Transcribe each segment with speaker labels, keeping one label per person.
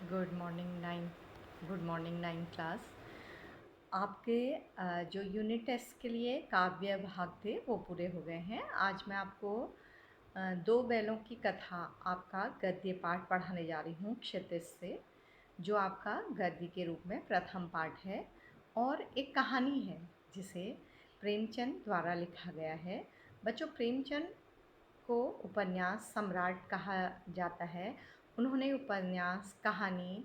Speaker 1: Good morning nine class. आपके जो unit test के लिए काव्य भाग थे वो पूरे हो गए हैं। आज मैं आपको दो बैलों की कथा आपका गद्य पाठ पढ़ाने जा रही हूँ क्षितिज से, जो आपका गद्य के रूप में प्रथम पाठ है और एक कहानी है जिसे प्रेमचंद द्वारा लिखा गया है। बच्चों, प्रेमचंद को उपन्यास सम्राट कहा जाता है। उन्होंने उपन्यास, कहानी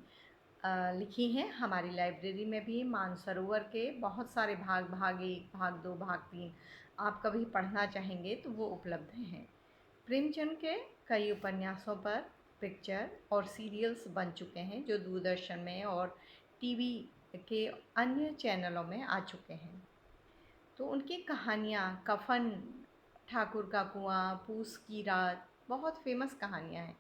Speaker 1: लिखी हैं। हमारी लाइब्रेरी में भी मानसरोवर के बहुत सारे भाग, भाग 1, भाग 2, भाग 3 आप कभी पढ़ना चाहेंगे तो वो उपलब्ध हैं। प्रेमचंद के कई उपन्यासों पर पिक्चर और सीरियल्स बन चुके हैं जो दूरदर्शन में और टीवी के अन्य चैनलों में आ चुके हैं। तो उनकी कहानियाँ कफन, ठाकुर का कुआं, पूस की रात बहुत फेमस कहानियाँ हैं।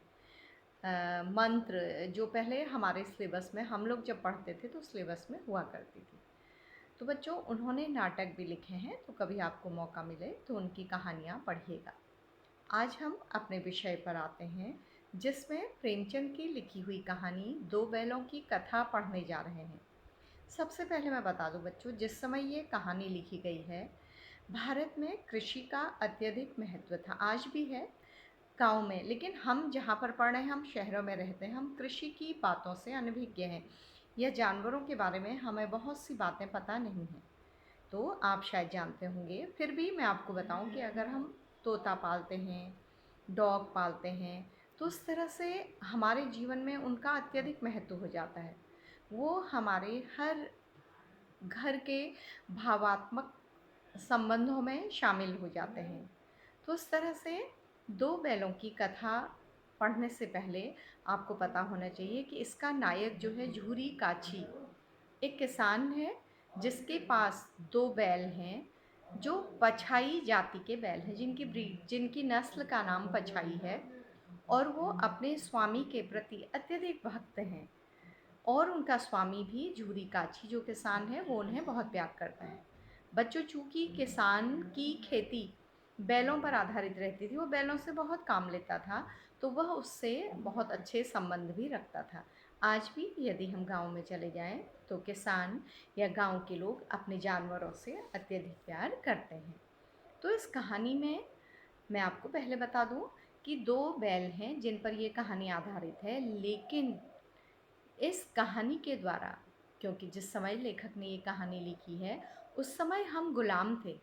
Speaker 1: मंत्र जो पहले हमारे सिलेबस में हम लोग जब पढ़ते थे तो सिलेबस में हुआ करती थी। तो बच्चों, उन्होंने नाटक भी लिखे हैं, तो कभी आपको मौका मिले तो उनकी कहानियाँ पढ़िएगा। आज हम अपने विषय पर आते हैं जिसमें प्रेमचंद की लिखी हुई कहानी दो बैलों की कथा पढ़ने जा रहे हैं। सबसे पहले मैं बता दूं बच्चों, जिस समय ये कहानी लिखी गई है भारत में कृषि का अत्यधिक महत्व था, आज भी है गाँव में, लेकिन हम जहाँ पर पढ़ रहे हैं हम शहरों में रहते हैं, हम कृषि की बातों से अनभिज्ञ हैं या जानवरों के बारे में हमें बहुत सी बातें पता नहीं हैं। तो आप शायद जानते होंगे, फिर भी मैं आपको बताऊं कि अगर हम तोता पालते हैं, डॉग पालते हैं, तो उस तरह से हमारे जीवन में उनका अत्यधिक महत्व हो जाता है। वो हमारे हर घर के भावात्मक संबंधों में शामिल हो जाते हैं। तो उस तरह से दो बैलों की कथा पढ़ने से पहले आपको पता होना चाहिए कि इसका नायक जो है झूरी काछी एक किसान है जिसके पास दो बैल हैं जो पछाई जाति के बैल हैं, जिनकी नस्ल का नाम पछाई है, और वो अपने स्वामी के प्रति अत्यधिक भक्त हैं। और उनका स्वामी भी झूरी काछी जो किसान है वो उन्हें बहुत प्यार करता है। बच्चों, चूंकि किसान की खेती बैलों पर आधारित रहती थी, वो बैलों से बहुत काम लेता था, तो वह उससे बहुत अच्छे संबंध भी रखता था। आज भी यदि हम गांव में चले जाएं तो किसान या गांव के लोग अपने जानवरों से अत्यधिक प्यार करते हैं। तो इस कहानी में मैं आपको पहले बता दूं कि दो बैल हैं जिन पर यह कहानी आधारित है, लेकिन इस कहानी के द्वारा, क्योंकि जिस समय लेखक ने ये कहानी लिखी है उस समय हम गुलाम थे,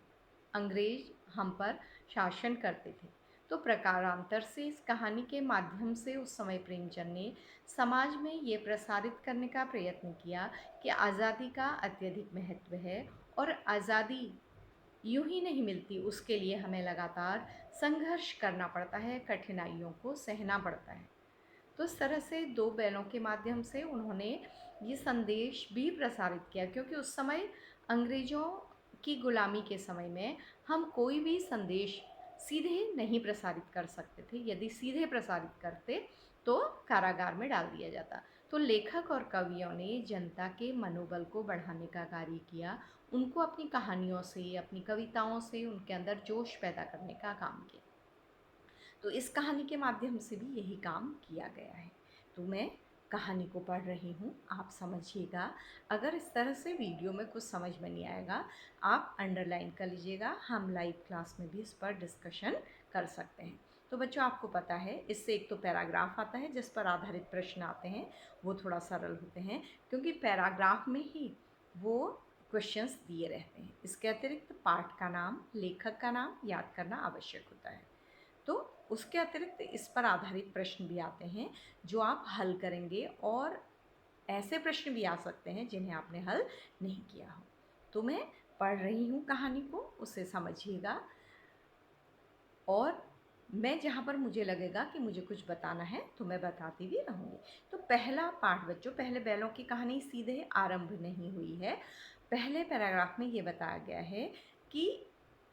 Speaker 1: अंग्रेज हम पर शासन करते थे। तो प्रकारांतर से इस कहानी के माध्यम से उस समय प्रेमचंद ने समाज में ये प्रसारित करने का प्रयत्न किया कि आज़ादी का अत्यधिक महत्व है और आज़ादी यूं ही नहीं मिलती, उसके लिए हमें लगातार संघर्ष करना पड़ता है, कठिनाइयों को सहना पड़ता है। तो इस तरह से दो बैलों के माध्यम से उन्होंने ये संदेश भी प्रसारित किया, क्योंकि उस समय अंग्रेज़ों की गुलामी के समय में हम कोई भी संदेश सीधे नहीं प्रसारित कर सकते थे। यदि सीधे प्रसारित करते तो कारागार में डाल दिया जाता। तो लेखक और कवियों ने जनता के मनोबल को बढ़ाने का कार्य किया, उनको अपनी कहानियों से, अपनी कविताओं से उनके अंदर जोश पैदा करने का काम किया। तो इस कहानी के माध्यम से भी यही काम किया गया है। तो मैं कहानी को पढ़ रही हूँ, आप समझिएगा। अगर इस तरह से वीडियो में कुछ समझ में नहीं आएगा, आप अंडरलाइन कर लीजिएगा, हम लाइव क्लास में भी इस पर डिस्कशन कर सकते हैं। तो बच्चों, आपको पता है इससे एक तो पैराग्राफ आता है जिस पर आधारित प्रश्न आते हैं, वो थोड़ा सरल होते हैं क्योंकि पैराग्राफ में ही वो क्वेश्चंस दिए रहते हैं। इसके अतिरिक्त पाठ का नाम, लेखक का नाम याद करना आवश्यक होता है। तो उसके अतिरिक्त इस पर आधारित प्रश्न भी आते हैं जो आप हल करेंगे, और ऐसे प्रश्न भी आ सकते हैं जिन्हें आपने हल नहीं किया हो। तो मैं पढ़ रही हूँ कहानी को, उसे समझिएगा, और मैं जहाँ पर मुझे लगेगा कि मुझे कुछ बताना है तो मैं बताती भी रहूँगी। तो पहला पाठ बच्चों, पहले बैलों की कहानी सीधे आरंभ नहीं हुई है। पहले पैराग्राफ में ये बताया गया है कि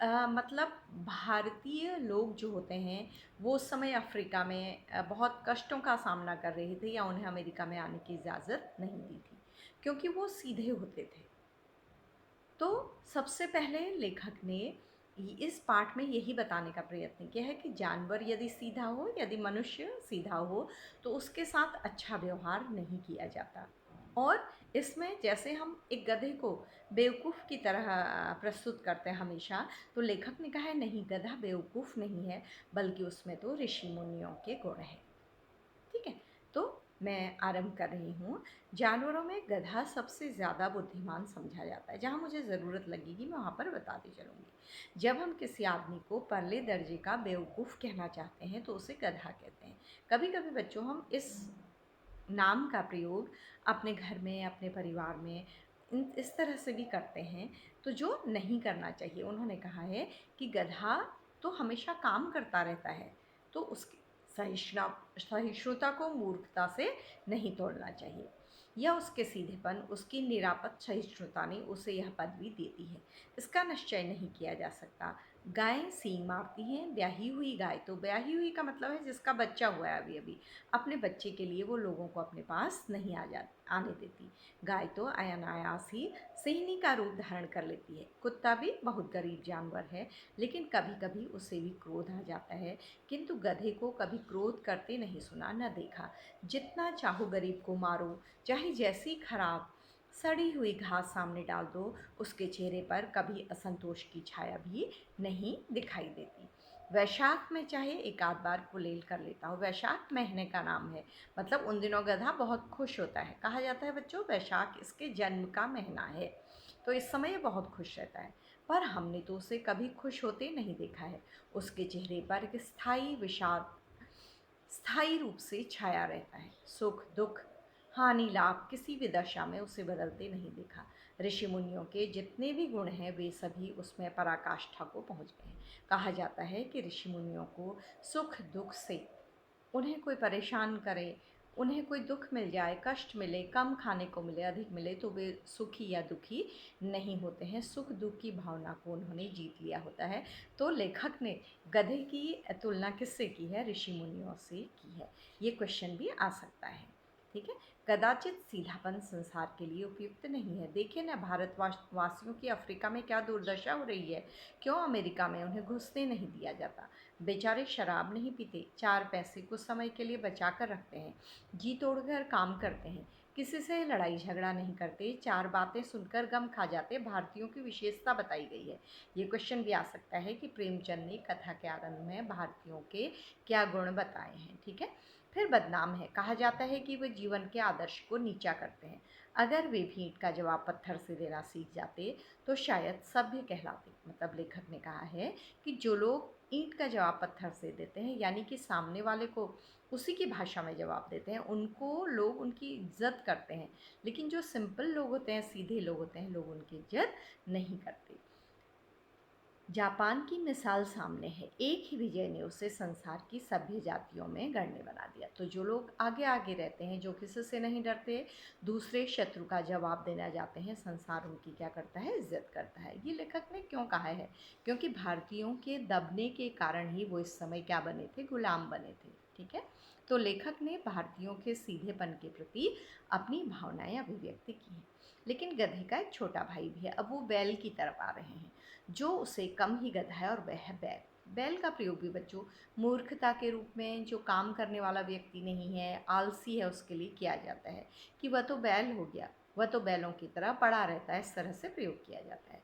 Speaker 1: मतलब भारतीय लोग जो होते हैं वो उस समय अफ्रीका में बहुत कष्टों का सामना कर रहे थे, या उन्हें अमेरिका में आने की इजाज़त नहीं दी थी क्योंकि वो सीधे होते थे। तो सबसे पहले लेखक ने इस पाठ में यही बताने का प्रयत्न किया है कि जानवर यदि सीधा हो, यदि मनुष्य सीधा हो, तो उसके साथ अच्छा व्यवहार नहीं किया जाता। और इसमें जैसे हम एक गधे को बेवकूफ़ की तरह प्रस्तुत करते हैं हमेशा, तो लेखक ने कहा है नहीं, गधा बेवकूफ़ नहीं है, बल्कि उसमें तो ऋषि मुनियों के गुण हैं। ठीक है, तो मैं आरंभ कर रही हूँ। जानवरों में गधा सबसे ज़्यादा बुद्धिमान समझा जाता है। जहाँ मुझे ज़रूरत लगेगी मैं वहाँ पर बताती चलूँगी। जब हम किसी आदमी को परले दर्जे का बेवकूफ़ कहना चाहते हैं तो उसे गधा कहते हैं। कभी कभी बच्चों हम इस नाम का प्रयोग अपने घर में, अपने परिवार में इस तरह से भी करते हैं, तो जो नहीं करना चाहिए। उन्होंने कहा है कि गधा तो हमेशा काम करता रहता है, तो उसकी सहिष्णुता को मूर्खता से नहीं तोड़ना चाहिए। यह उसके सीधेपन, उसकी निरापद सहिष्णुता ने उसे यह पदवी देती है। इसका निश्चय नहीं किया जा सकता। गायें सींग मारती हैं। ब्याही हुई गाय, तो ब्याही हुई का मतलब है जिसका बच्चा हुआ है अभी अभी, अपने बच्चे के लिए वो लोगों को अपने पास नहीं आने देती। गाय तो अनायास ही सिंहनी का रूप धारण कर लेती है। कुत्ता भी बहुत गरीब जानवर है, लेकिन कभी कभी उसे भी क्रोध आ जाता है, किंतु गधे को कभी क्रोध करते नहीं सुना न देखा। जितना चाहो गरीब को मारो, चाहे जैसी खराब सड़ी हुई घास सामने डाल दो, उसके चेहरे पर कभी असंतोष की छाया भी नहीं दिखाई देती। वैशाख में चाहे एक आध बार कुलेल कर लेता हो। वैशाख महीने का नाम है, मतलब उन दिनों गधा बहुत खुश होता है। कहा जाता है बच्चों, वैशाख इसके जन्म का महीना है, तो इस समय ये बहुत खुश रहता है। पर हमने तो उसे कभी खुश होते नहीं देखा है। उसके चेहरे पर एक स्थायी विषाद स्थायी रूप से छाया रहता है। सुख दुख, हानि लाभ, किसी भी दशा में उसे बदलते नहीं देखा। ऋषि मुनियों के जितने भी गुण हैं वे सभी उसमें पराकाष्ठा को पहुंच गए हैं। कहा जाता है कि ऋषि मुनियों को सुख दुख से, उन्हें कोई परेशान करे, उन्हें कोई दुख मिल जाए, कष्ट मिले, कम खाने को मिले, अधिक मिले, तो वे सुखी या दुखी नहीं होते हैं। सुख दुख की भावना को उन्होंने जीत लिया होता है। तो लेखक ने गधे की तुलना किससे की है? ऋषि मुनियों से की है। ये क्वेश्चन भी आ सकता है। ठीक है, कदाचित सीधापन संसार के लिए उपयुक्त नहीं है। देखिए ना, भारतवासियों की अफ्रीका में क्या दुर्दशा हो रही है। क्यों अमेरिका में उन्हें घुसने नहीं दिया जाता? बेचारे शराब नहीं पीते, 4 पैसे कुछ समय के लिए बचा कर रखते हैं, जी तोड़कर काम करते हैं, किसी से लड़ाई झगड़ा नहीं करते, 4 बातें सुनकर गम खा जाते। भारतीयों की विशेषता बताई गई है। ये क्वेश्चन भी आ सकता है कि प्रेमचंद ने कथा के आरंभ में भारतीयों के क्या गुण बताए हैं। ठीक है, फिर बदनाम है। कहा जाता है कि वे जीवन के आदर्श को नीचा करते हैं। अगर वे भी ईंट का जवाब पत्थर से देना सीख जाते तो शायद सभ्य कहलाते। मतलब लेखक ने कहा है कि जो लोग ईंट का जवाब पत्थर से देते हैं, यानी कि सामने वाले को उसी की भाषा में जवाब देते हैं, उनको लोग उनकी इज्जत करते हैं। लेकिन जो सिंपल लोग होते हैं, सीधे लोग होते हैं, लोग उनकी इज्जत नहीं करते। जापान की मिसाल सामने है। एक ही विजय ने उसे संसार की सभ्य जातियों में गण्य बना दिया। तो जो लोग आगे आगे रहते हैं, जो किसी से नहीं डरते, दूसरे शत्रु का जवाब देना जाते हैं, संसार उनकी क्या करता है? इज्जत करता है। ये लेखक ने क्यों कहा है? क्योंकि भारतीयों के दबने के कारण ही वो इस समय क्या बने थे? गुलाम बने थे। ठीक है, तो लेखक ने भारतीयों के सीधेपन के प्रति अपनी भावनाएं अभिव्यक्त की हैं। लेकिन गधे का एक छोटा भाई भी है। अब वो बैल की तरफ आ रहे हैं, जो उसे कम ही गधा है, और वह है बैल। बैल का प्रयोग भी बच्चों मूर्खता के रूप में, जो काम करने वाला व्यक्ति नहीं है, आलसी है, उसके लिए किया जाता है कि वह तो बैल हो गया, वह तो बैलों की तरह पड़ा रहता है। इस तरह से प्रयोग किया जाता है।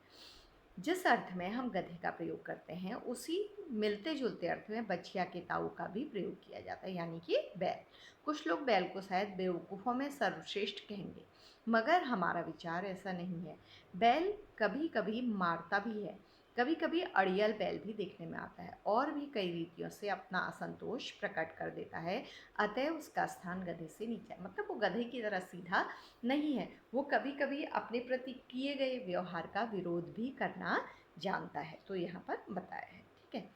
Speaker 1: जिस अर्थ में हम गधे का प्रयोग करते हैं, उसी मिलते जुलते अर्थ में बछिया के ताऊ का भी प्रयोग किया जाता है, यानी कि बैल। कुछ लोग बैल को शायद बेवकूफ़ों में सर्वश्रेष्ठ कहेंगे, मगर हमारा विचार ऐसा नहीं है। बैल कभी कभी मारता भी है, कभी कभी अड़ियल बैल भी देखने में आता है, और भी कई रीतियों से अपना असंतोष प्रकट कर देता है। अतः उसका स्थान गधे से नीचे है। मतलब वो गधे की तरह सीधा नहीं है, वो कभी कभी अपने प्रति किए गए व्यवहार का विरोध भी करना जानता है। तो यहाँ पर बताया है। ठीक है,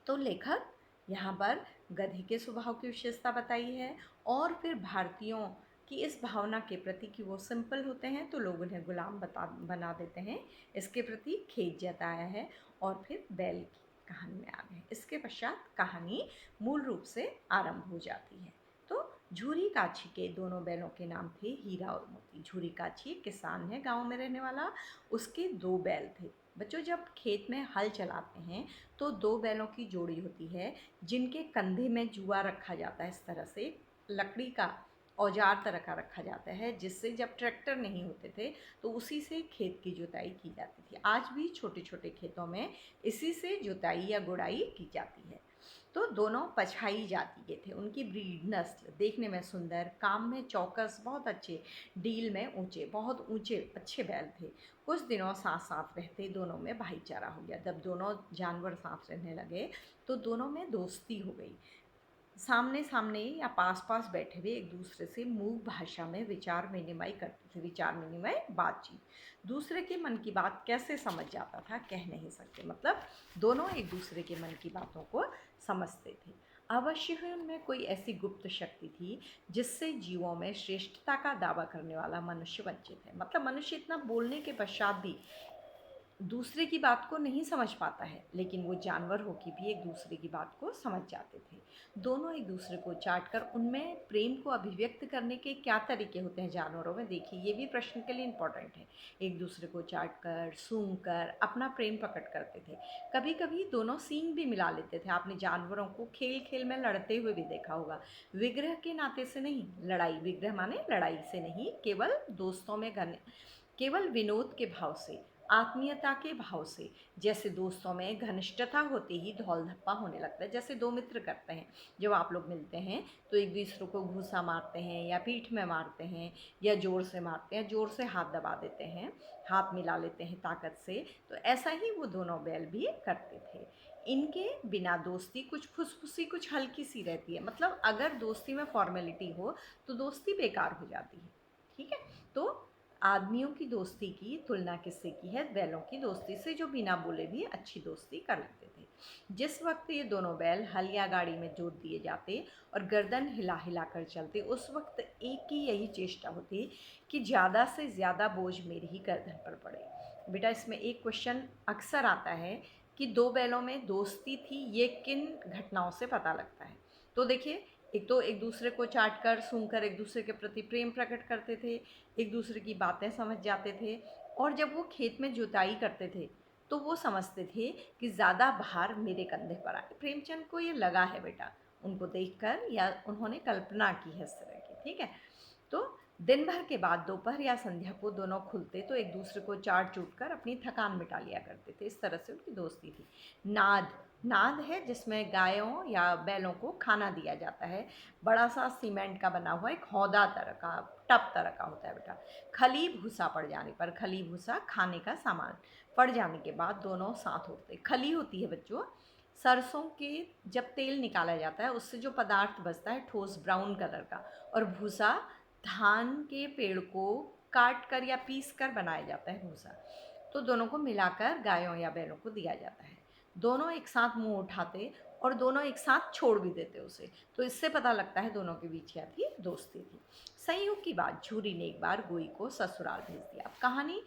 Speaker 1: तो लेखक यहाँ पर गधे के स्वभाव की विशेषता बताई है, और फिर भारतीयों की इस भावना के प्रति कि वो सिंपल होते हैं तो लोग उन्हें गुलाम बना देते हैं, इसके प्रति खेद जताया है। और फिर बैल की कहानी में आ गए। इसके पश्चात कहानी मूल रूप से आरंभ हो जाती है। तो झूरी काछी के दोनों बैलों के नाम थे हीरा और मोती। झूरी काछी एक किसान है गांव में रहने वाला, उसके 2 बैल थे। बच्चों, जब खेत में हल चलाते हैं तो 2 बैलों की जोड़ी होती है जिनके कंधे में जुआ रखा जाता है। इस तरह से लकड़ी का औजार तरह का रखा जाता है, जिससे जब ट्रैक्टर नहीं होते थे तो उसी से खेत की जुताई की जाती थी। आज भी छोटे छोटे खेतों में इसी से जुताई या गुड़ाई की जाती है। तो दोनों पछाई जाति के थे। उनकी ब्रीड नस्ल देखने में सुंदर, काम में चौकस, बहुत अच्छे, डील में ऊंचे, बहुत ऊंचे अच्छे बैल थे। कुछ दिनों साथ साथ रहते दोनों में भाईचारा हो गया। जब दोनों जानवर साथ रहने लगे तो दोनों में दोस्ती हो गई। सामने सामने या पास पास बैठे हुए एक दूसरे से मूक भाषा में विचार विनिमय करते थे। विचार विनिमय, बातचीत। दूसरे के मन की बात कैसे समझ जाता था, कह नहीं सकते। मतलब दोनों एक दूसरे के मन की बातों को समझते थे। अवश्य ही उनमें कोई ऐसी गुप्त शक्ति थी जिससे जीवों में श्रेष्ठता का दावा करने वाला मनुष्य वंचित है। मतलब मनुष्य इतना बोलने के पश्चात भी दूसरे की बात को नहीं समझ पाता है, लेकिन वो जानवर होकर भी एक दूसरे की बात को समझ जाते थे। दोनों एक दूसरे को चाट कर उनमें प्रेम को अभिव्यक्त करने के क्या तरीके होते हैं जानवरों में, देखिए ये भी प्रश्न के लिए इम्पोर्टेंट है। एक दूसरे को चाट कर, सूंघ कर अपना प्रेम प्रकट करते थे। कभी कभी दोनों सींग भी मिला लेते थे। आपने जानवरों को खेल खेल में लड़ते हुए भी देखा होगा। विग्रह के नाते से नहीं, लड़ाई, विग्रह माने लड़ाई से नहीं, केवल दोस्तों में केवल विनोद के भाव से, आत्मीयता के भाव से। जैसे दोस्तों में घनिष्ठता होते ही धौल धप्पा होने लगता है। जैसे दो मित्र करते हैं, जब आप लोग मिलते हैं तो एक दूसरे को घूसा मारते हैं या पीठ में मारते हैं या जोर से मारते हैं, जोर से हाथ दबा देते हैं, हाथ मिला लेते हैं ताकत से। तो ऐसा ही वो दोनों बैल भी करते थे। इनके बिना दोस्ती कुछ फुसफुसी, कुछ हल्की सी रहती है। मतलब अगर दोस्ती में फॉर्मेलिटी हो तो दोस्ती बेकार हो जाती है। ठीक है, तो आदमियों की दोस्ती की तुलना किससे की है? बैलों की दोस्ती से, जो बिना बोले भी अच्छी दोस्ती कर लेते थे। जिस वक्त ये दोनों बैल हल या गाड़ी में जोत दिए जाते और गर्दन हिला हिला कर चलते, उस वक्त एक की यही चेष्टा होती कि ज़्यादा से ज़्यादा बोझ मेरी ही गर्दन पर पड़े। बेटा, इसमें एक क्वेश्चन अक्सर आता है कि 2 बैलों में दोस्ती थी, ये किन घटनाओं से पता लगता है? तो देखिए, एक तो एक दूसरे को चाट कर, सूंघ कर एक दूसरे के प्रति प्रेम प्रकट करते थे, एक दूसरे की बातें समझ जाते थे। और जब वो खेत में जुताई करते थे तो वो समझते थे कि ज़्यादा भार मेरे कंधे पर आए। प्रेमचंद को ये लगा है बेटा, उनको देखकर, या उन्होंने कल्पना की है इस तरह की। ठीक है, तो दिन भर के बाद दोपहर या संध्या को दोनों खुलते तो एक दूसरे को चाट चूट कर अपनी थकान मिटा लिया करते थे। इस तरह से उनकी दोस्ती थी। नाद, नाद है जिसमें गायों या बैलों को खाना दिया जाता है। बड़ा सा सीमेंट का बना हुआ एक हौदा तरह का, टब तरह का होता है बेटा। खली भूसा पड़ जाने पर, खली भूसा खाने का सामान पड़ जाने के बाद दोनों साथ उठते। खली होती है बच्चों सरसों के, जब तेल निकाला जाता है उससे जो पदार्थ बचता है ठोस ब्राउन कलर का, और भूसा धान के पेड़ को काट कर या पीस कर बनाया जाता है भूसा। तो दोनों को मिलाकर गायों या बैलों को दिया जाता है। दोनों एक साथ मुंह उठाते और दोनों एक साथ छोड़ भी देते उसे। तो इससे पता लगता है दोनों के बीच क्या थी? दोस्ती थी। संयोग की बात, झूरी ने एक बार गोई को ससुराल भेज दिया। अब कहानी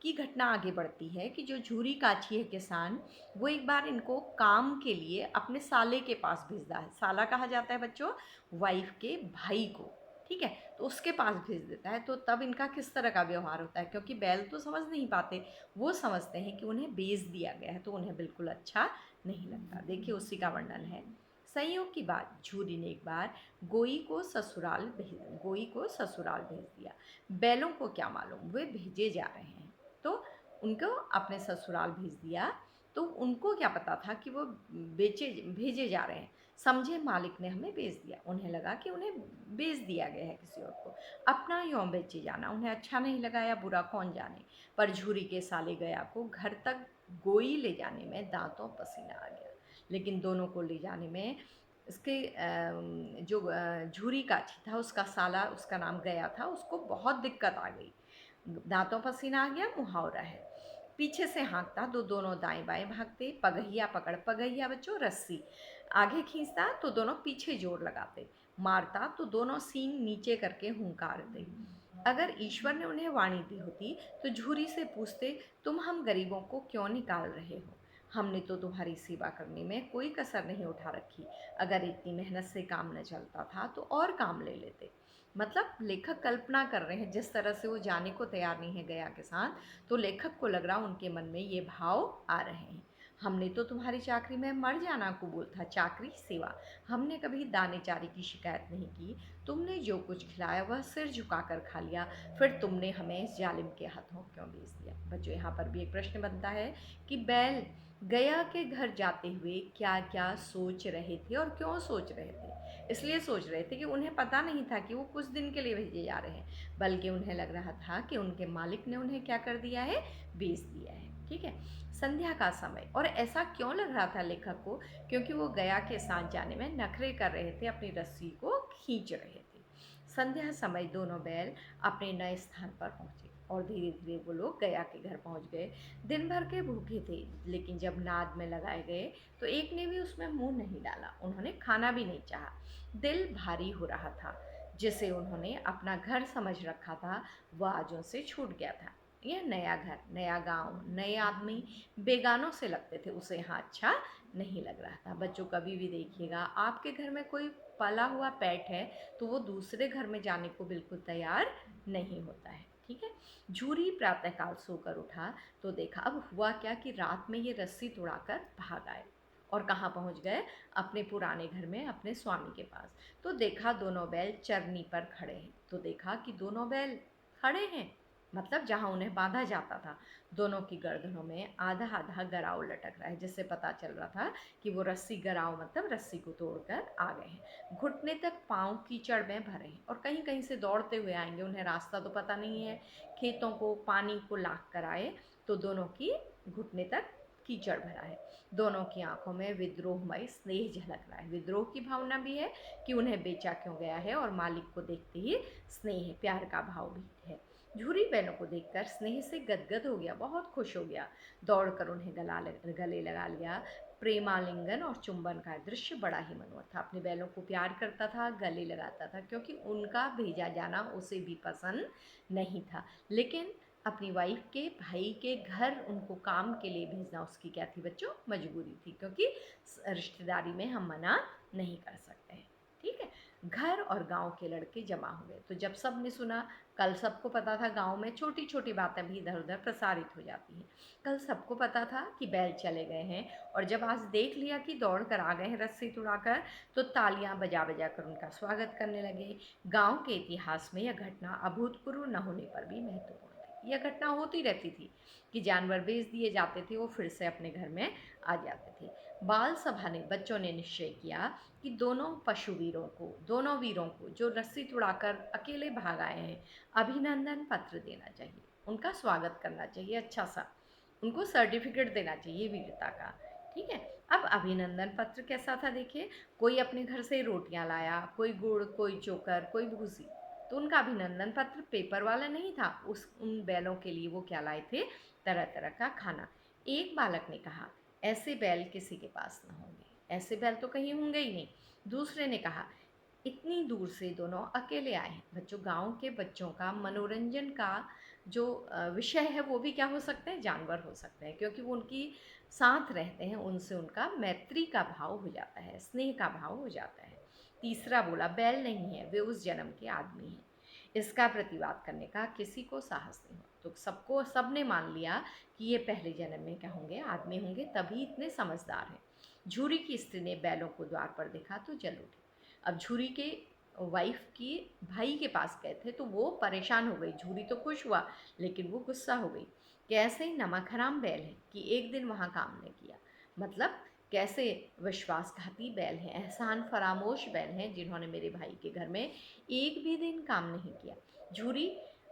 Speaker 1: की घटना आगे बढ़ती है कि जो झूरी काछी है किसान, वो एक बार इनको काम के लिए अपने साले के पास भेजता है। साला कहा जाता है बच्चों वाइफ के भाई को। ठीक है, तो उसके पास भेज देता है। तो तब इनका किस तरह का व्यवहार होता है? क्योंकि बैल तो समझ नहीं पाते, वो समझते हैं कि उन्हें बेच दिया गया है, तो उन्हें बिल्कुल अच्छा नहीं लगता। देखिए उसी का वर्णन है। संयोग की बात, झूरी ने एक बार गोई को ससुराल भेज दिया। बैलों को क्या मालूम वे भेजे जा रहे हैं, तो उनको अपने ससुराल भेज दिया। तो उनको क्या पता था कि वो भेजे जा रहे हैं। समझे मालिक ने हमें बेच दिया। उन्हें लगा कि उन्हें बेच दिया गया है किसी और को। अपना यों बेचे जाना उन्हें अच्छा नहीं लगा या बुरा, कौन जाने। पर झूरी के साले गया को घर तक गोई ले जाने में दांतों पसीना आ गया। लेकिन दोनों को ले जाने में इसके जो झूरी काठी था, उसका साला, उसका नाम गया था, उसको बहुत दिक्कत आ गई। दांतों पसीना आ गया, मुहावरा है। पीछे से हाँकता तो दोनों दाएं बाएं भागते। पगहिया पकड़, पगहिया बच्चों रस्सी, आगे खींचता तो दोनों पीछे जोर लगाते। मारता तो दोनों सींग नीचे करके हुंकारते। अगर ईश्वर ने उन्हें वाणी दी होती तो झूरी से पूछते, तुम हम गरीबों को क्यों निकाल रहे हो? हमने तो तुम्हारी सेवा करने में कोई कसर नहीं उठा रखी। अगर इतनी मेहनत से काम न चलता था तो और काम ले लेते। मतलब लेखक कल्पना कर रहे हैं, जिस तरह से वो जाने को तैयार नहीं है गया के साथ, तो लेखक को लग रहा उनके मन में ये भाव आ रहे हैं। हमने तो तुम्हारी चाकरी में मर जाना कबूल था, चाकरी सेवा। हमने कभी दाने चारे की शिकायत नहीं की। तुमने जो कुछ खिलाया वह सिर झुकाकर खा लिया, फिर तुमने हमें इस जालिम के हाथों क्यों बेच दिया। बच्चों, यहाँ पर भी एक प्रश्न बनता है कि बैल गया के घर जाते हुए क्या क्या सोच रहे थे और क्यों सोच रहे थे। इसलिए सोच रहे थे कि उन्हें पता नहीं था कि वो कुछ दिन के लिए भेजे जा रहे हैं, बल्कि उन्हें लग रहा था कि उनके मालिक ने उन्हें क्या कर दिया है, बेच दिया है। ठीक है। संध्या का समय, और ऐसा क्यों लग रहा था लेखक को, क्योंकि वो गया के साथ जाने में नखरे कर रहे थे, अपनी रस्सी को खींच रहे थे। संध्या समय दोनों बैल अपने नए स्थान पर पहुंचे और धीरे धीरे वो लोग गया के घर पहुंच गए। दिन भर के भूखे थे, लेकिन जब नाद में लगाए गए तो एक ने भी उसमें मुंह नहीं डाला। उन्होंने खाना भी नहीं चाहा। दिल भारी हो रहा था। जिसे उन्होंने अपना घर समझ रखा था वह आज उनसे छूट गया था। यह नया घर, नया गांव, नए आदमी बेगानों से लगते थे, उसे यहाँ अच्छा नहीं लग रहा था। बच्चों, कभी भी देखिएगा आपके घर में कोई पला हुआ पेट है तो वो दूसरे घर में जाने को बिल्कुल तैयार नहीं होता है। ठीक है। झूरी प्रातःकाल सोकर उठा तो देखा, अब हुआ क्या कि रात में ये रस्सी तुड़ाकर भाग आए और कहाँ पहुँच गए, अपने पुराने घर में, अपने स्वामी के पास। तो देखा दोनों बैल चरनी पर खड़े हैं। तो देखा कि दोनों बैल खड़े हैं, मतलब जहाँ उन्हें बांधा जाता था। दोनों की गर्दनों में आधा आधा गराव लटक रहा है, जिससे पता चल रहा था कि वो रस्सी, गराव मतलब रस्सी को तोड़कर आ गए हैं। घुटने तक पाँव कीचड़ में भरे हैं और कहीं कहीं से दौड़ते हुए आएंगे, उन्हें रास्ता तो पता नहीं है। खेतों को पानी को लाख कर आए तो दोनों की घुटने तक कीचड़ भरा है। दोनों की आंखों में विद्रोहमय स्नेह झलक रहा है। विद्रोह की भावना भी है कि उन्हें बेचा क्यों गया है, और मालिक को देखते ही स्नेह, प्यार का भाव भी है। झूरी बैलों को देखकर स्नेह से गदगद हो गया, बहुत खुश हो गया। दौड़कर उन्हें गले लगा लिया। प्रेमालिंगन और चुंबन का दृश्य बड़ा ही मनोहर था। अपने बैलों को प्यार करता था, गले लगाता था, क्योंकि उनका भेजा जाना उसे भी पसंद नहीं था। लेकिन अपनी वाइफ के भाई के घर उनको काम के लिए भेजना उसकी क्या थी बच्चों, मजबूरी थी, क्योंकि रिश्तेदारी में हम मना नहीं कर सकते हैं। ठीक है। घर और गांव के लड़के जमा हुए, तो जब सब ने सुना, कल सबको पता था गांव में छोटी छोटी बातें भी इधर उधर प्रसारित हो जाती हैं। कल सबको पता था कि बैल चले गए हैं, और जब आज देख लिया कि दौड़ कर आ गए हैं रस्सी तुड़ाकर, तो तालियां बजा बजा कर उनका स्वागत करने लगे। गांव के इतिहास में यह घटना अभूतपूर्व न होने पर भी महत्वपूर्ण थी। यह घटना होती रहती थी कि जानवर बेच दिए जाते थे, वो फिर से अपने घर में आ जाते थे। बाल सभा ने, बच्चों ने निश्चय किया कि दोनों वीरों को जो रस्सी तुड़ाकर अकेले भाग आए हैं, अभिनंदन पत्र देना चाहिए, उनका स्वागत करना चाहिए, अच्छा सा उनको सर्टिफिकेट देना चाहिए वीरता का। ठीक है। अब अभिनंदन पत्र कैसा था देखिए, कोई अपने घर से रोटियां लाया, कोई गुड़, कोई चोकर, कोई भूसी। तो उनका अभिनंदन पत्र पेपर वाला नहीं था, उन बैलों के लिए वो क्या लाए थे, तरह तरह का खाना। एक बालक ने कहा, ऐसे बैल किसी के पास न होंगे, ऐसे बैल तो कहीं होंगे ही नहीं। दूसरे ने कहा, इतनी दूर से दोनों अकेले आए हैं। बच्चों, गांव के बच्चों का मनोरंजन का जो विषय है वो भी क्या हो सकते हैं, जानवर हो सकते हैं, क्योंकि वो उनकी साथ रहते हैं, उनसे उनका मैत्री का भाव हो जाता है, स्नेह का भाव हो जाता है। तीसरा बोला, बैल नहीं है, वे उस जन्म के आदमी हैं। इसका प्रतिवाद करने का किसी को साहस नहीं हुआ, तो सबने मान लिया कि ये पहले जन्म में क्या होंगे, आदमी होंगे, तभी इतने समझदार हैं। झूरी की स्त्री ने बैलों को द्वार पर देखा तो जल उठी। अब झूरी के वाइफ की भाई के पास गए थे तो वो परेशान हो गई। झूरी तो खुश हुआ, लेकिन वो गुस्सा हो गई। कैसे नमक हराम बैल है कि एक दिन वहाँ काम ने किया। मतलब कैसे विश्वासघाती बैल हैं, एहसान फरामोश बैल हैं, जिन्होंने मेरे भाई के घर में एक भी दिन काम नहीं किया। झूरी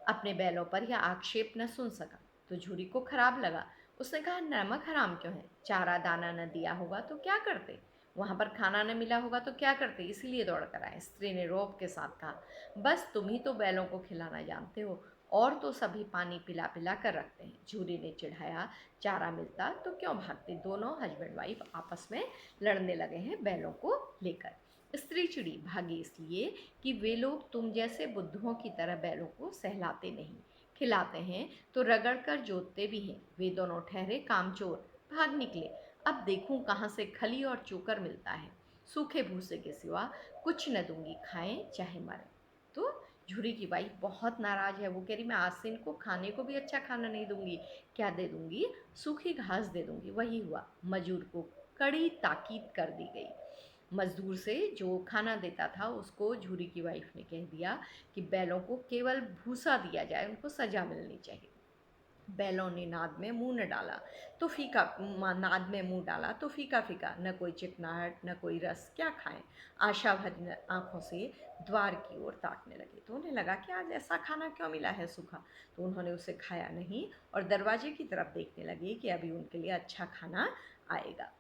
Speaker 1: अपने बैलों पर यह आक्षेप न सुन सका, तो झूरी को खराब लगा। उसने कहा, नमक हराम क्यों है, चारा दाना न दिया होगा तो क्या करते, वहाँ पर खाना न मिला होगा तो क्या करते, इसीलिए दौड़ कर आए। स्त्री ने रौब के साथ कहा, बस तुम ही तो बैलों को खिलाना जानते हो, और तो सभी पानी पिला पिला कर रखते हैं। झूरी ने चिढ़ाया, चारा मिलता तो क्यों भागते। दोनों हस्बैंड वाइफ आपस में लड़ने लगे हैं बैलों को लेकर। स्त्री चिड़ी, भागी इसलिए कि वे लोग तुम जैसे बुद्धुओं की तरह बैलों को सहलाते नहीं, खिलाते हैं तो रगड़ कर जोतते भी हैं। वे दोनों ठहरे कामचोर, भाग निकले। अब देखूं कहाँ से खली और चोकर मिलता है, सूखे भूसे के सिवा कुछ न दूंगी, खाएं चाहे मरें। तो झूरी की वाइफ बहुत नाराज है। वो कह रही मैं आज से इनको खाने को भी अच्छा खाना नहीं दूंगी। क्या दे दूंगी? सूखी घास दे दूंगी। वही हुआ, मजदूर को कड़ी ताकीद कर दी गई। मजदूर से जो खाना देता था उसको झूरी की वाइफ ने कह दिया कि बैलों को केवल भूसा दिया जाए, उनको सजा मिलनी चाहिए। बैलों ने नाद में मुंह न डाला तो फीका, नाद में मुंह डाला तो फीका फीका, न कोई चिकनाहट न कोई रस, क्या खाएं। आशा भरी आंखों से द्वार की ओर ताकने लगे। तो उन्हें लगा कि आज ऐसा खाना क्यों मिला है सूखा। तो उन्होंने उसे खाया नहीं और दरवाजे की तरफ देखने लगे कि अभी उनके लिए अच्छा खाना आएगा।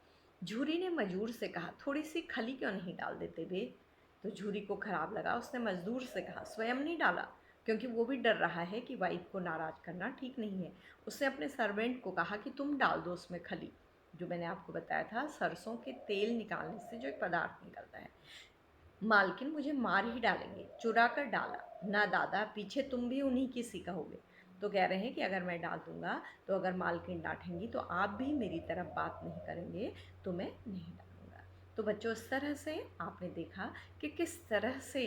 Speaker 1: झूरी ने मजदूर से कहा थोड़ी सी खली क्यों नहीं डाल देते वे। तो झूरी को खराब लगा। उसने मजदूर से कहा स्वयं नहीं डाला, क्योंकि वो भी डर रहा है कि वाइफ को नाराज़ करना ठीक नहीं है। उसने अपने सर्वेंट को कहा कि तुम डाल दो उसमें खली, जो मैंने आपको बताया था सरसों के तेल निकालने से जो एक पदार्थ निकलता है। मालकिन मुझे मार ही डालेंगे। चुरा कर डाला ना दादा, पीछे तुम भी उन्हीं की सी कहोगे। तो कह रहे हैं कि अगर मैं डाल दूंगा तो अगर मालकिन डांटेंगी तो आप भी मेरी तरफ बात नहीं करेंगे, तो मैं नहीं डालूंगा। तो बच्चों, इस तरह से आपने देखा कि किस तरह से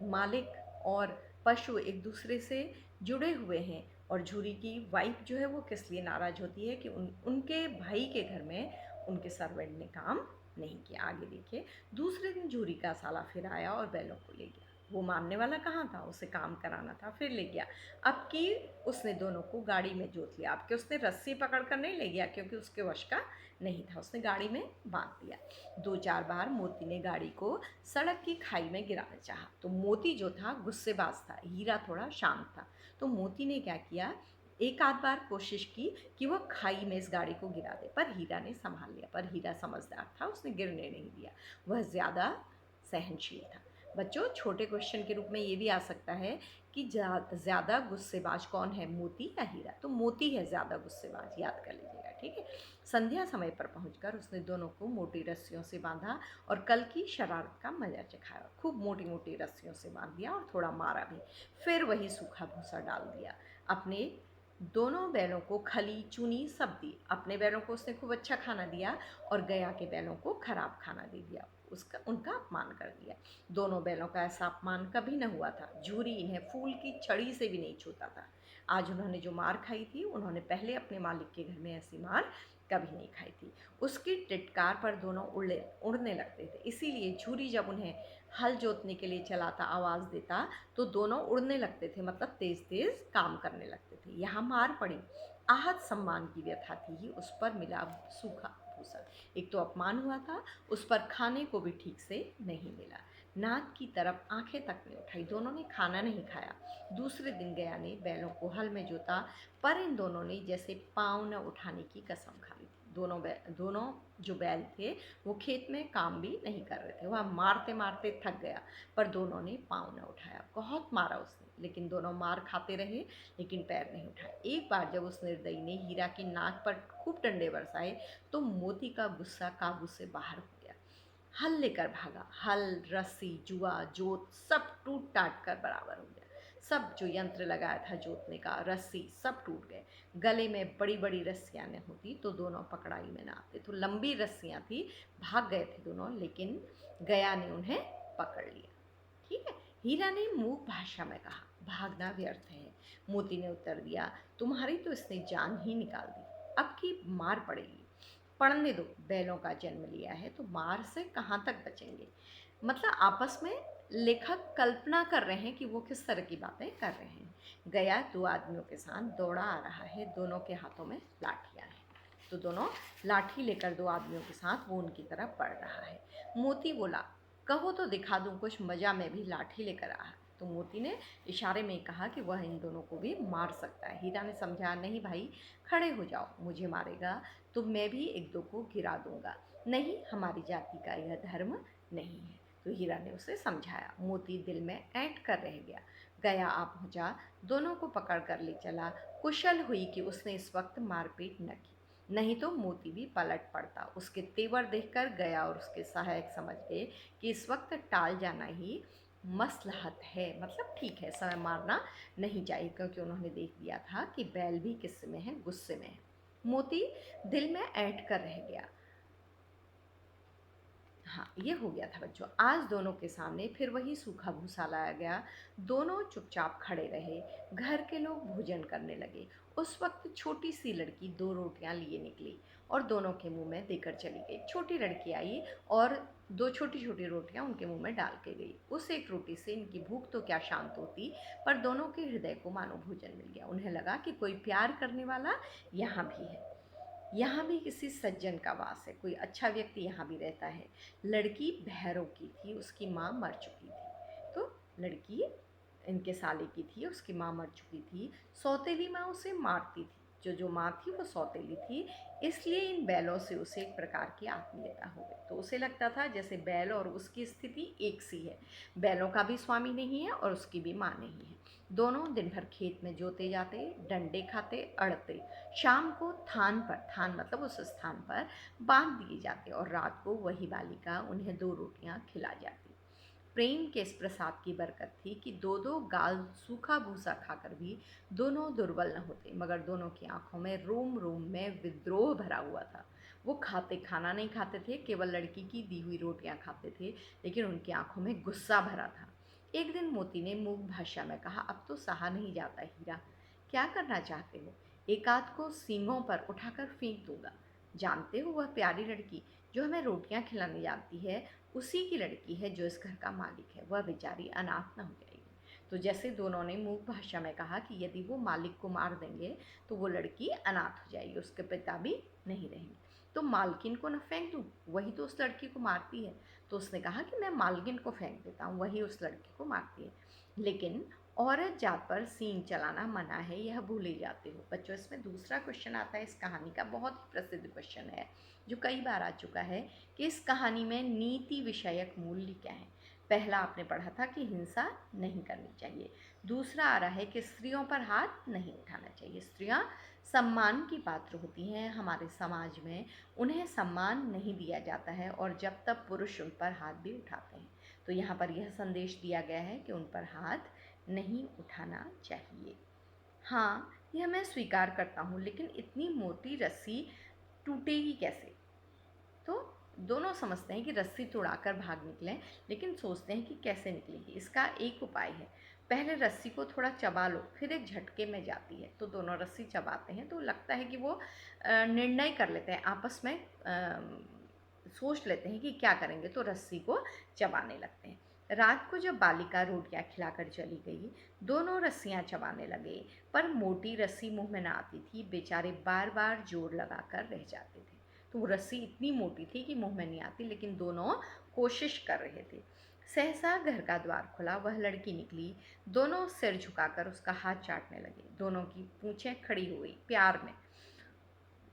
Speaker 1: मालिक और पशु एक दूसरे से जुड़े हुए हैं। और झूरी की वाइफ जो है वो किस लिए नाराज़ होती है कि उनके भाई के घर में उनके सर्वेंट ने काम नहीं किया। आगे देखिए, दूसरे दिन झूरी का साला फिर आया और बैलों को ले गया। वो मारने वाला कहाँ था, उसे काम कराना था, फिर ले गया। अब कि उसने दोनों को गाड़ी में जोत लिया। अब कि उसने रस्सी पकड़ कर नहीं ले गया, क्योंकि उसके वश का नहीं था। उसने गाड़ी में बांध दिया। 2-4 बार मोती ने गाड़ी को सड़क की खाई में गिराना चाहा। तो मोती जो था गुस्सेबाज था, हीरा थोड़ा शांत था। तो मोती ने क्या किया, एक आध बार कोशिश की कि वह खाई में इस गाड़ी को गिरा दे, पर हीरा ने संभाल लिया। पर हीरा समझदार था, उसने गिरने नहीं दिया। वह ज़्यादा सहनशील था। बच्चों, छोटे क्वेश्चन के रूप में ये भी आ सकता है कि ज़्यादा गुस्सेबाज कौन है, मोती या हीरा? तो मोती है ज़्यादा गुस्सेबाज, याद कर लीजिएगा, ठीक है। संध्या समय पर पहुंचकर उसने दोनों को मोटी रस्सियों से बांधा और कल की शरारत का मजा चखाया। खूब मोटी मोटी रस्सियों से बांध दिया और थोड़ा मारा भी। फिर वही सूखा भूसा डाल दिया। अपने दोनों बैलों को खली चुनी सब दी। अपने बैलों को उसने खूब अच्छा खाना दिया और गया के बैलों को खराब खाना दे दिया, उसका उनका अपमान कर दिया। दोनों बैलों का ऐसा अपमान कभी न हुआ था। झूरी इन्हें फूल की छड़ी से भी नहीं छूता था। आज उन्होंने जो मार खाई थी, उन्होंने पहले अपने मालिक के घर में ऐसी मार कभी नहीं खाई थी। उसकी टिटकार पर दोनों उड़ने लगते थे। इसीलिए झूरी जब उन्हें हल जोतने के लिए चलाता, आवाज़ देता, तो दोनों उड़ने लगते थे, मतलब तेज तेज काम करने लगते थे। यहाँ मार पड़ी, आहत सम्मान की व्यथा थी ही, उस पर मिला सूखा भूसा। एक तो अपमान हुआ था, उस पर खाने को भी ठीक से नहीं मिला। नाद की तरफ आंखें तक नहीं उठाई, दोनों ने खाना नहीं खाया। दूसरे दिन गया ने बैलों को हल में जोता, पर इन दोनों ने जैसे पाँव न उठाने की कसम खा ली थी। दोनों जो बैल थे वो खेत में काम भी नहीं कर रहे थे। वह मारते मारते थक गया, पर दोनों ने पाँव न उठाया। बहुत मारा उसने, लेकिन दोनों मार खाते रहे, लेकिन पैर नहीं उठाए। एक बार जब उस निर्दयी ने हीरा की नाक पर खूब डंडे बरसाए, तो मोती का गुस्सा काबू से बाहर हो गया। हल लेकर भागा। हल, रस्सी, जुआ, जोत सब टूट टाट कर बराबर हो गया। सब जो यंत्र लगाया था जोतने का, रस्सी, सब टूट गए। गले में बड़ी बड़ी रस्सियाँ न होती तो दोनों पकड़ाई में न आते। तो लंबी रस्सियाँ थी, भाग गए थे दोनों, लेकिन गया ने उन्हें पकड़ लिया। ठीक है। हीरा ने मूक भाषा में कहा भागना व्यर्थ है। मोती ने उत्तर दिया तुम्हारी तो इसने जान ही निकाल दी, अब की मार पड़ेगी। पढ़ने दो, बैलों का जन्म लिया है तो मार से कहाँ तक बचेंगे। मतलब आपस में लेखक कल्पना कर रहे हैं कि वो किस तरह की बातें कर रहे हैं। गया 2 आदमियों के साथ दौड़ा आ रहा है, दोनों के हाथों में लाठियाँ हैं। तो दोनों लाठी लेकर 2 आदमियों के साथ वो उनकी तरफ बढ़ रहा है। मोती बोला कहो तो दिखा दूं कुछ मजा, में भी लाठी लेकर आ। तो मोती ने इशारे में कहा कि वह इन दोनों को भी मार सकता है। हीरा ने समझा नहीं भाई, खड़े हो जाओ, मुझे मारेगा तो मैं भी 1-2 को गिरा दूंगा। नहीं, हमारी जाति का यह धर्म नहीं है। तो हीरा ने उसे समझाया। मोती दिल में ऐंठ कर रह गया। गया आ पहुंचा, दोनों को पकड़ कर ले चला। कुशल हुई कि उसने इस वक्त मारपीट न की, नहीं तो मोती भी पलट पड़ता। उसके तेवर देखकर गया और उसके सहायक समझ गए कि इस वक्त टाल जाना ही मसलहत है, मतलब ठीक है, समय मारना नहीं चाहिए, क्योंकि उन्होंने देख लिया था कि बैल भी किस में है, गुस्से में है। मोती दिल में ऐंठ कर रह गया। हाँ, ये हो गया था बच्चों। आज दोनों के सामने फिर वही सूखा भूसा लाया गया। दोनों चुपचाप खड़े रहे। घर के लोग भोजन करने लगे। उस वक्त छोटी सी लड़की 2 रोटियां लिए निकली और दोनों के मुंह में देकर चली गई। छोटी लड़की आई और 2 छोटी-छोटी रोटियां उनके मुंह में डाल के गई। उस एक रोटी से इनकी भूख तो क्या शांत होती, पर दोनों के हृदय को मानो भोजन मिल गया। उन्हें लगा कि कोई प्यार करने वाला यहाँ भी है। यहाँ भी किसी सज्जन का वास है, कोई अच्छा व्यक्ति यहाँ भी रहता है। लड़की भैरों की थी, उसकी माँ मर चुकी थी। तो लड़की इनके साले की थी, उसकी माँ मर चुकी थी। सौतेली माँ उसे मारती थी। जो माँ थी वो सौतेली थी, इसलिए इन बैलों से उसे एक प्रकार की आत्मीयता हो गई। तो उसे लगता था जैसे बैल और उसकी स्थिति एक सी है। बैलों का भी स्वामी नहीं है और उसकी भी माँ नहीं है। दोनों दिन भर खेत में जोते जाते, डंडे खाते, अड़ते। शाम को थान मतलब उस स्थान पर बांध दिए जाते और रात को वही बालिका उन्हें 2 रोटियां खिला जाती। प्रेम के इस प्रसाद की बरकत थी कि 2-2 गाल सूखा भूसा खाकर भी दोनों दुर्बल न होते, मगर दोनों की आंखों में रोम रोम में विद्रोह भरा हुआ था। वो खाना नहीं खाते थे, केवल लड़की की दी हुई रोटियां खाते थे, लेकिन उनकी आंखों में गुस्सा भरा था। एक दिन मोती ने मूक भाषा में कहा, अब तो सहा नहीं जाता हीरा, क्या करना चाहते हो? एक आध को सींगों पर उठाकर फेंक दूंगा। जानते हो वह प्यारी लड़की जो हमें रोटियां खिलाने जाती है, उसी की लड़की है जो इस घर का मालिक है। वह बेचारी अनाथ न हो जाएगी। तो जैसे दोनों ने मूक भाषा में कहा कि यदि वो मालिक को मार देंगे तो वो लड़की अनाथ हो जाएगी, उसके पिता भी नहीं रहेंगे। तो मालकिन को न फेंक दूँ, वही तो उस लड़की को मारती है। तो उसने कहा कि मैं मालकिन को फेंक देता हूँ, वही उस लड़की को मारती है। लेकिन औरत जात पर सींग चलाना मना है, यह भूल ही जाते हो। बच्चों, इसमें दूसरा क्वेश्चन आता है इस कहानी का, बहुत ही प्रसिद्ध क्वेश्चन है जो कई बार आ चुका है कि इस कहानी में नीति विषयक मूल्य क्या है। पहला आपने पढ़ा था कि हिंसा नहीं करनी चाहिए। दूसरा आ रहा है कि स्त्रियों पर हाथ नहीं उठाना चाहिए। स्त्रियां सम्मान की पात्र होती हैं हमारे समाज में, उन्हें सम्मान नहीं दिया जाता है और जब तक पुरुष उन पर हाथ भी उठाते हैं। तो यहाँ पर यह संदेश दिया गया है कि उन पर हाथ नहीं उठाना चाहिए। हाँ, यह मैं स्वीकार करता हूँ, लेकिन इतनी मोटी रस्सी टूटेगी कैसे? तो दोनों समझते हैं कि रस्सी तोड़ाकर भाग निकलें, लेकिन सोचते हैं कि कैसे निकलेगी। इसका एक उपाय है, पहले रस्सी को थोड़ा चबा लो, फिर एक झटके में जाती है। तो दोनों रस्सी चबाते हैं तो लगता है कि वो निर्णय कर लेते हैं आपस में, सोच लेते हैं कि क्या करेंगे, तो रस्सी को चबाने लगते हैं। रात को जब बालिका रोटियां खिलाकर चली गई, दोनों रस्सियां चबाने लगे, पर मोटी रस्सी मुंह में ना आती थी। बेचारे बार बार जोर लगाकर रह जाते थे। तो वो रस्सी इतनी मोटी थी कि मुंह में नहीं आती, लेकिन दोनों कोशिश कर रहे थे। सहसा घर का द्वार खुला, वह लड़की निकली। दोनों सिर झुकाकर उसका हाथ चाटने लगे। दोनों की पूंछें खड़ी हो गई प्यार में।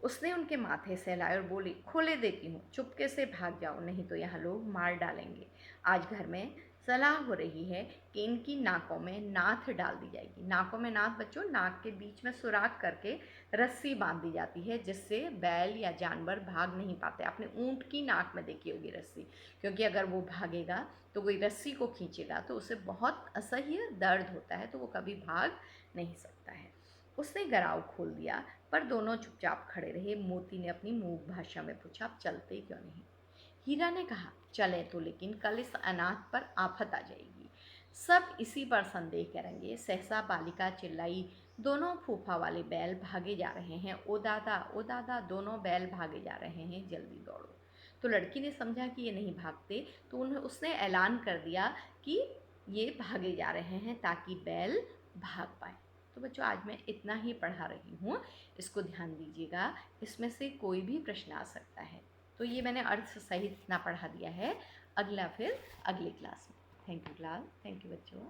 Speaker 1: उसने उनके माथे सहलाए और बोली, खोले देती हूँ, चुपके से भाग जाओ, नहीं तो यहाँ लोग मार डालेंगे। आज घर में सलाह हो रही है कि इनकी नाकों में नाथ डाल दी जाएगी। नाकों में नाथ बच्चों, नाक के बीच में सुराख करके रस्सी बांध दी जाती है, जिससे बैल या जानवर भाग नहीं पाते। आपने ऊंट की नाक में देखी होगी रस्सी, क्योंकि अगर वो भागेगा तो कोई रस्सी को खींचेगा तो उसे बहुत असह्य दर्द होता है, तो वो कभी भाग नहीं सकता है। उसने गराव खोल दिया, पर दोनों चुपचाप खड़े रहे। मोती ने अपनी मूक भाषा में पूछा, आप चलते क्यों नहीं? हीरा ने कहा, चलें तो, लेकिन कल इस अनाथ पर आफत आ जाएगी, सब इसी पर संदेह करेंगे। सहसा बालिका चिल्लाई, दोनों फूफा वाले बैल भागे जा रहे हैं। ओ दादा, दोनों बैल भागे जा रहे हैं, जल्दी दौड़ो। तो लड़की ने समझा कि ये नहीं भागते, तो उसने ऐलान कर दिया कि ये भागे जा रहे हैं ताकि बैल भाग पाए। तो बच्चों, आज मैं इतना ही पढ़ा रही हूँ, इसको ध्यान दीजिएगा, इसमें से कोई भी प्रश्न आ सकता है। तो ये मैंने अर्थ सहित इतना पढ़ा दिया है। अगला फिर अगली क्लास में। Thank you class, thank you बच्चों।